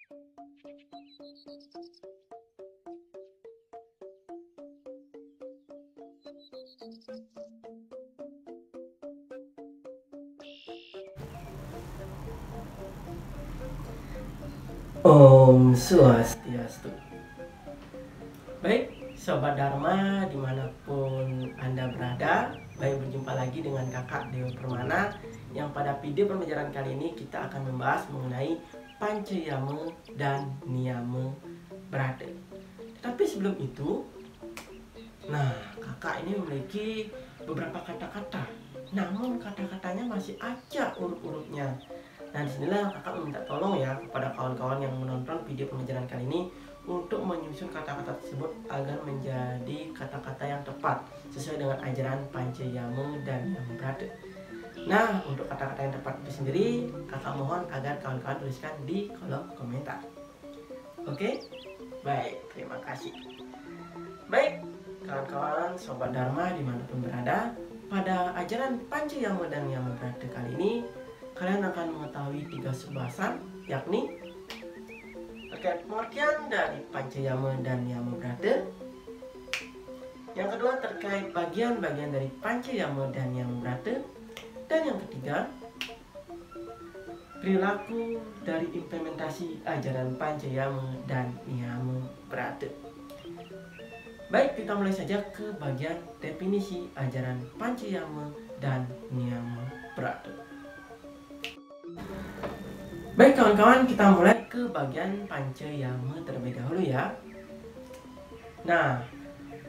Om Swastiastu. Baik, Sobat Dharma dimanapun Anda berada, baik berjumpa lagi dengan kakak Dewa Permana, yang pada video pembelajaran kali ini kita akan membahas mengenai Pancayama dan Niyama Brata. Tetapi sebelum itu, kakak ini memiliki beberapa kata-kata, namun kata-katanya masih acak urut-urutnya. Nah, disinilah kakak meminta tolong ya kepada kawan-kawan yang menonton video pembelajaran kali ini untuk menyusun kata-kata tersebut agar menjadi kata-kata yang tepat sesuai dengan ajaran Pancayama dan Niyama Brata. Nah, untuk kata-kata yang tepat itu sendiri, kakak mohon agar kawan-kawan tuliskan di kolom komentar. Oke? Baik, terima kasih. Baik, kawan-kawan Sobat Dharma dimanapun berada, pada ajaran Pancayama dan Niyama Brata kali ini kalian akan mengetahui 3 subbahasan, yakni terkait pengertian dari Pancayama dan Niyama Brata. Yang kedua terkait bagian-bagian dari Pancayama dan Niyama Brata. Dan yang ketiga, perilaku dari implementasi ajaran Pancayama dan Niyama Brata. Baik, kita mulai saja ke bagian definisi ajaran Pancayama dan Niyama Brata. Baik kawan-kawan, kita mulai ke bagian Pancayama terlebih dahulu ya. Nah,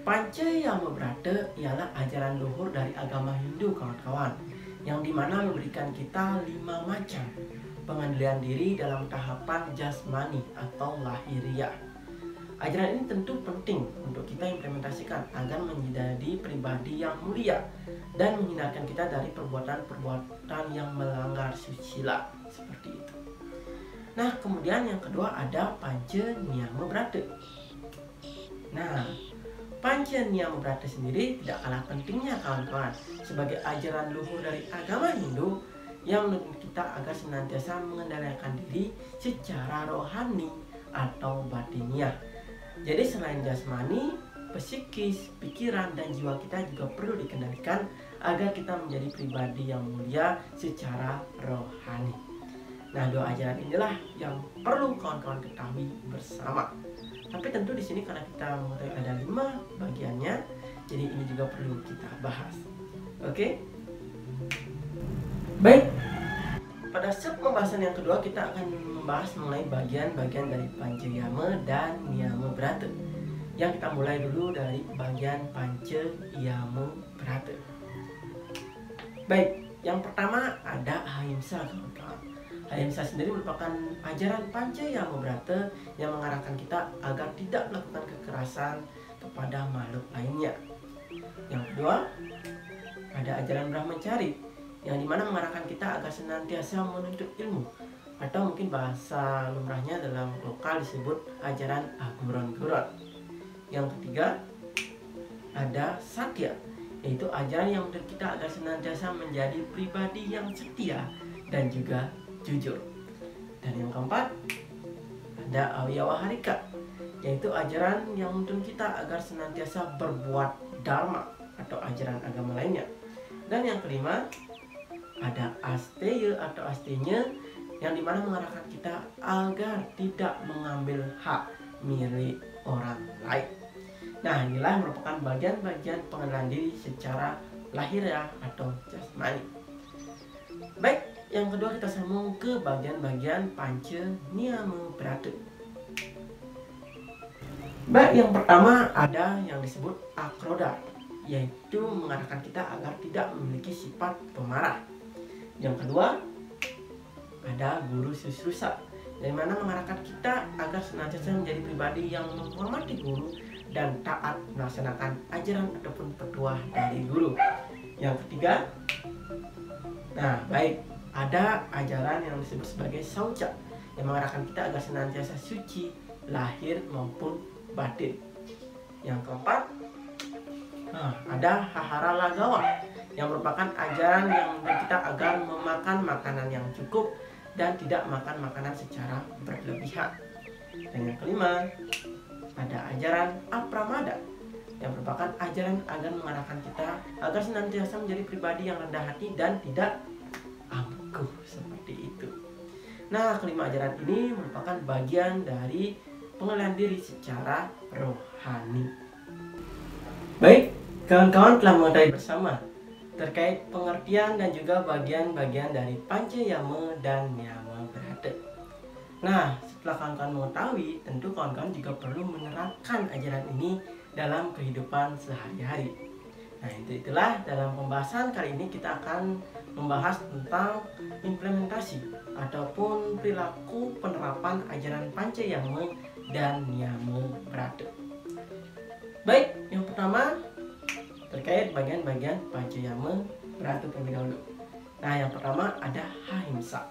Pancayama Brata ialah ajaran luhur dari agama Hindu kawan-kawan, yang dimana memberikan kita 5 macam pengendalian diri dalam tahapan jasmani atau lahiriah. Ajaran ini tentu penting untuk kita implementasikan agar menjadi pribadi yang mulia dan menghindarkan kita dari perbuatan-perbuatan yang melanggar susila seperti itu. Nah, kemudian yang kedua ada Pancayama Brata. Nah, Pancayama Brata sendiri tidak kalah pentingnya kawan-kawan sebagai ajaran luhur dari agama Hindu yang menuntut kita agar senantiasa mengendalikan diri secara rohani atau batiniah. Jadi selain jasmani, psikis, pikiran, dan jiwa kita juga perlu dikendalikan agar kita menjadi pribadi yang mulia secara rohani. Nah, 2 ajaran inilah yang perlu kawan-kawan ketahui bersama. Tapi tentu di sini karena kita mengetahui ada 5 bagiannya, jadi ini juga perlu kita bahas. Oke? Baik. Pada sub pembahasan yang kedua kita akan membahas mengenai bagian-bagian dari Pancayama dan Niyama Brata. Yang kita mulai dulu dari bagian Pancayama Brata. Baik, yang pertama ada ahimsa kawan-kawan. Ahimsa sendiri merupakan ajaran Pancayama Brata yang mengarahkan kita agar tidak melakukan kekerasan kepada makhluk lainnya. Yang kedua, ada ajaran Brahmacari yang dimana mengarahkan kita agar senantiasa menuntut ilmu, atau mungkin bahasa lumrahnya dalam lokal disebut ajaran Aguron-guron. Yang ketiga, ada Satya, yaitu ajaran yang menuntut kita agar senantiasa menjadi pribadi yang setia dan juga jujur. Dan yang keempat, ada Awyawaharika, yaitu ajaran yang menuntun kita agar senantiasa berbuat dharma atau ajaran agama lainnya. Dan yang kelima, ada Asteya atau Astenya, yang dimana mengarahkan kita agar tidak mengambil hak milik orang lain. Nah, inilah merupakan bagian-bagian pengendalian diri secara lahiriah atau jasmani. Baik, yang kedua kita sambung ke bagian-bagian Pancayama Brata. Baik, yang pertama ada yang disebut Akroda, yaitu mengarahkan kita agar tidak memiliki sifat pemarah. Yang kedua ada Guru Susrusa, yang mana mengarahkan kita agar senantiasa menjadi pribadi yang menghormati guru dan taat melaksanakan ajaran ataupun petuah dari guru. Yang ketiga, ada ajaran yang disebut sebagai Sauca, yang mengarahkan kita agar senantiasa suci lahir maupun batin. Yang keempat, ada Hahara Lagawa, yang merupakan ajaran yang menuntut kita agar memakan makanan yang cukup dan tidak makan makanan secara berlebihan. Dan yang kelima, ada ajaran apramada yang merupakan ajaran agar mengarahkan kita agar senantiasa menjadi pribadi yang rendah hati dan tidak angkuh seperti itu. Nah, kelima ajaran ini merupakan bagian dari pengenalan diri secara rohani. Baik, kawan-kawan telah mengetahui bersama terkait pengertian dan juga bagian-bagian dari Pancayama dan Niyama Brata. Nah, setelah kawan-kawan mengetahui, tentu kawan-kawan juga perlu menerapkan ajaran ini dalam kehidupan sehari-hari. Nah, itulah dalam pembahasan kali ini kita akan membahas tentang implementasi ataupun perilaku penerapan ajaran Pancayama dan Niyama Brata. Baik, yang pertama terkait bagian-bagian Pancayama Brata terlebih dahulu. Nah, yang pertama ada Ahimsa.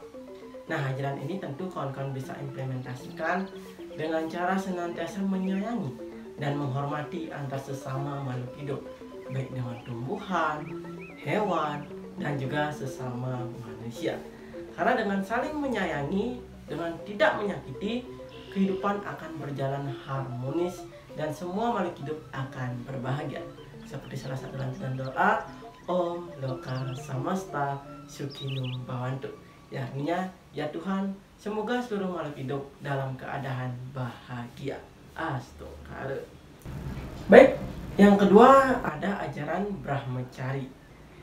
Nah, ajaran ini tentu kawan-kawan bisa implementasikan dengan cara senantiasa menyayangi dan menghormati antar sesama makhluk hidup, baik dengan tumbuhan, hewan, dan juga sesama manusia. Karena dengan saling menyayangi, dengan tidak menyakiti, kehidupan akan berjalan harmonis dan semua makhluk hidup akan berbahagia. Seperti salah satu lantunan doa, Om Loka Samasta Sukhinum Bhavantu. Ya, artinya, ya Tuhan, semoga seluruh makhluk hidup dalam keadaan bahagia. Astagfirullah. Baik, yang kedua ada ajaran Brahmacari.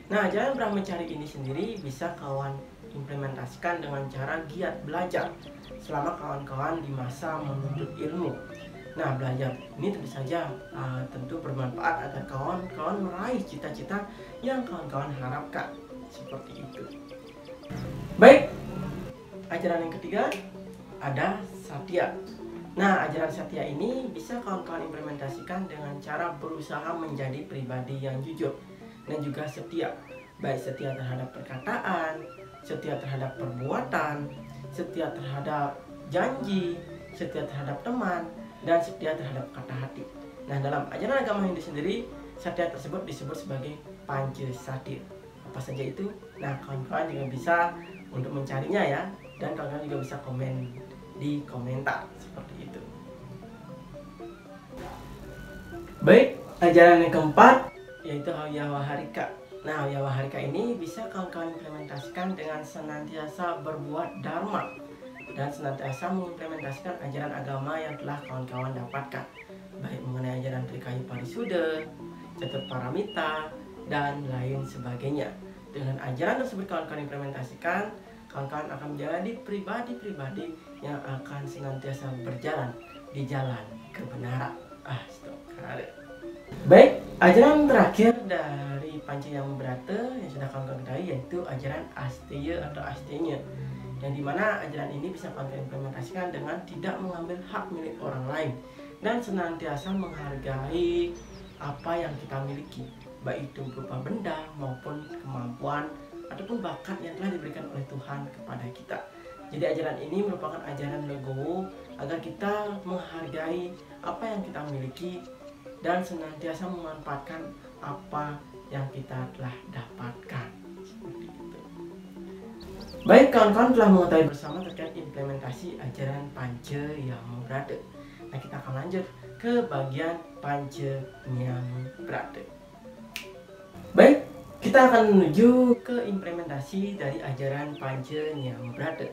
Nah, ajaran Brahmacari ini sendiri bisa kawan implementasikan dengan cara giat belajar selama kawan-kawan di masa menuntut ilmu. Nah, belajar ini tentu saja tentu bermanfaat agar kawan-kawan meraih cita-cita yang kawan-kawan harapkan. Seperti itu. Baik, ajaran yang ketiga ada Satya. Nah, ajaran Satya ini bisa kawan-kawan implementasikan dengan cara berusaha menjadi pribadi yang jujur dan juga setia. Baik setia terhadap perkataan, setia terhadap perbuatan, setia terhadap janji, setia terhadap teman, dan setia terhadap kata hati. Nah, dalam ajaran agama Hindu sendiri, Satya tersebut disebut sebagai Pancasatya. Apa saja itu? Nah, kawan-kawan juga bisa untuk mencarinya ya, dan kawan-kawan juga bisa komen di komentar seperti itu. Baik, ajaran yang keempat yaitu Hawyawaharika. Nah, Hawyawaharika ini bisa kawan-kawan implementasikan dengan senantiasa berbuat dharma dan senantiasa mengimplementasikan ajaran agama yang telah kawan-kawan dapatkan, baik mengenai ajaran Trikayu Parisuddha, Caturparamita, dan lain sebagainya. Dengan ajaran tersebut kawan-kawan implementasikan, kawan-kawan akan menjadi pribadi-pribadi yang akan senantiasa berjalan di jalan kebenaran. Astagfirullah. Baik, ajaran terakhir dari Pancayama Brata yang sudah kawan-kawan ketahui yaitu ajaran Asteya atau Astenya, yang dimana ajaran ini bisa kawan-kawan implementasikan dengan tidak mengambil hak milik orang lain dan senantiasa menghargai apa yang kita miliki, baik itu berupa benda maupun kemampuan ataupun bakat yang telah diberikan oleh Tuhan kepada kita. Jadi ajaran ini merupakan ajaran legowo agar kita menghargai apa yang kita miliki dan senantiasa memanfaatkan apa yang kita telah dapatkan. Seperti itu. Baik, kawan-kawan telah mengetahui bersama terkait implementasi ajaran Pancayama Brata. Nah, kita akan lanjut ke bagian Pancanyama Brata. Baik, kita akan menuju ke implementasi dari ajaran Pancanyama Brata.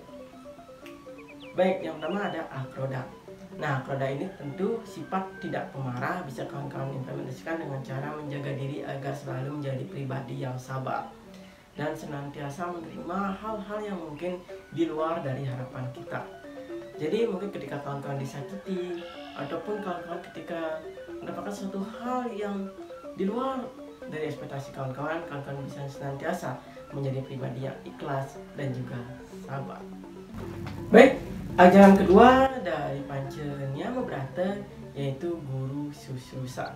Baik, yang pertama ada Akroda. Nah, Akroda ini tentu sifat tidak pemarah bisa kawan-kawan implementasikan dengan cara menjaga diri agar selalu menjadi pribadi yang sabar dan senantiasa menerima hal-hal yang mungkin di luar dari harapan kita. Jadi mungkin ketika kawan-kawan disakiti ataupun kawan-kawan ketika mendapatkan suatu hal yang di luar dari ekspektasi kawan-kawan bisa senantiasa menjadi pribadi yang ikhlas dan juga sabar. Baik, ajaran kedua dari Pancanyama Brata yaitu Guru Susrusa.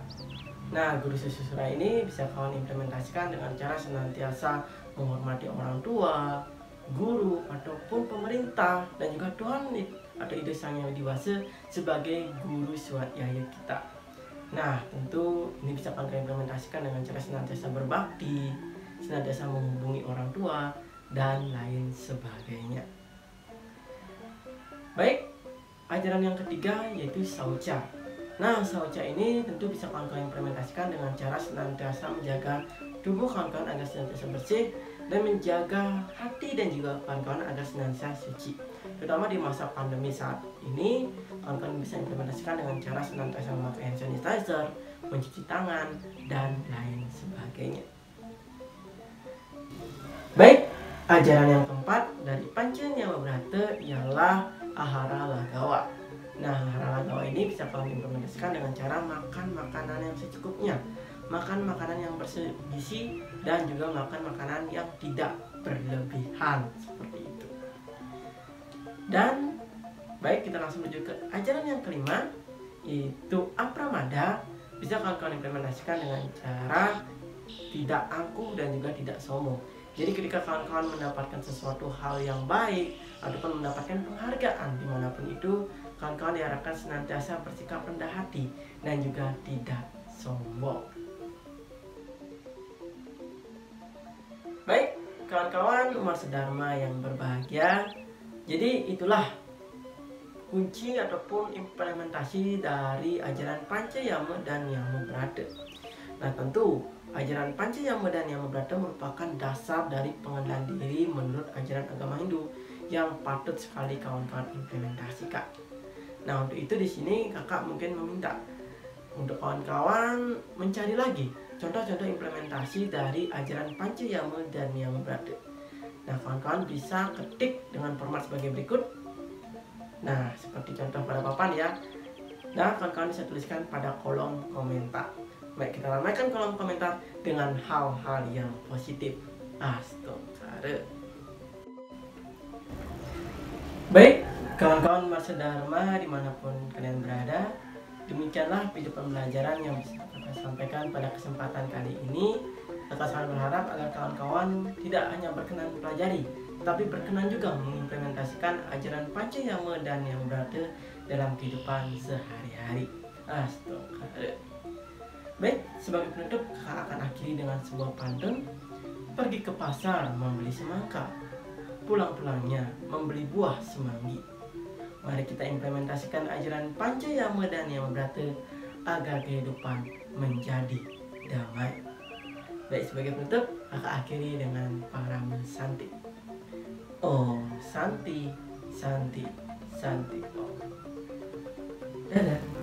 Nah, Guru Susrusa ini bisa kawan implementasikan dengan cara senantiasa menghormati orang tua, guru ataupun pemerintah dan juga Tuhan atau Ide Sang Yang Dewasa sebagai guru swadhyaya kita. Nah, tentu ini bisa kawan implementasikan dengan cara senantiasa berbakti, senantiasa menghubungi orang tua dan lain sebagainya. Baik, ajaran yang ketiga yaitu saucha. Nah, saucha ini tentu bisa kawan-kawan implementasikan dengan cara senantiasa menjaga tubuh kawan-kawan agar senantiasa bersih dan menjaga hati dan juga kawan-kawan agar senantiasa suci. Terutama di masa pandemi saat ini, kawan-kawan bisa implementasikan dengan cara senantiasa memakai hand sanitizer, mencuci tangan, dan lain sebagainya. Baik, ajaran yang keempat dari Panca Brata ialah Ahara Lagawa. Nah, Ahara Lagawa ini bisa kalian implementasikan dengan cara makan makanan yang secukupnya, makan makanan yang bergizi, dan juga makan makanan yang tidak berlebihan, seperti itu. Dan baik, kita langsung menuju ke ajaran yang kelima, yaitu Apramada. Bisa kalian implementasikan dengan cara tidak angkuh dan juga tidak sombong. Jadi ketika kawan-kawan mendapatkan sesuatu hal yang baik ataupun mendapatkan penghargaan dimanapun itu, kawan-kawan diharapkan senantiasa bersikap rendah hati dan juga tidak sombong. Baik, kawan-kawan umat sedharma yang berbahagia, jadi itulah kunci ataupun implementasi dari ajaran Panca Yama dan Yama Brata. Nah, tentu ajaran Panca Yama dan Yama Brata merupakan dasar dari pengendalian diri menurut ajaran agama Hindu yang patut sekali kawan-kawan implementasikan. Nah, untuk itu di sini kakak mungkin meminta untuk kawan-kawan mencari lagi contoh-contoh implementasi dari ajaran Panca Yama dan Yama Brata. Nah, kawan-kawan bisa ketik dengan format sebagai berikut. Nah, seperti contoh pada papan ya. Nah, kawan-kawan bisa tuliskan pada kolom komentar. Baik, kita ramaikan kolom komentar dengan hal-hal yang positif. Astaga. Baik, kawan-kawan umat sedharma dimanapun kalian berada, demikianlah video pembelajaran yang bisa kakak sampaikan pada kesempatan kali ini. Kakak sangat berharap agar kawan-kawan tidak hanya berkenan mempelajari, tapi berkenan juga mengimplementasikan ajaran Panca Yama dan Yama Brata dalam kehidupan sehari-hari. Astaga. Baik, sebagai penutup kakak akan akhiri dengan sebuah pantun. Pergi ke pasar membeli semangka, pulang-pulangnya membeli buah semanggi. Mari kita implementasikan ajaran Panca Yama dan Yama Brata agar kehidupan menjadi damai. Baik, sebagai penutup kakak akhiri dengan parama Santi. Om Santi, Santi, Santi Om. Dadah.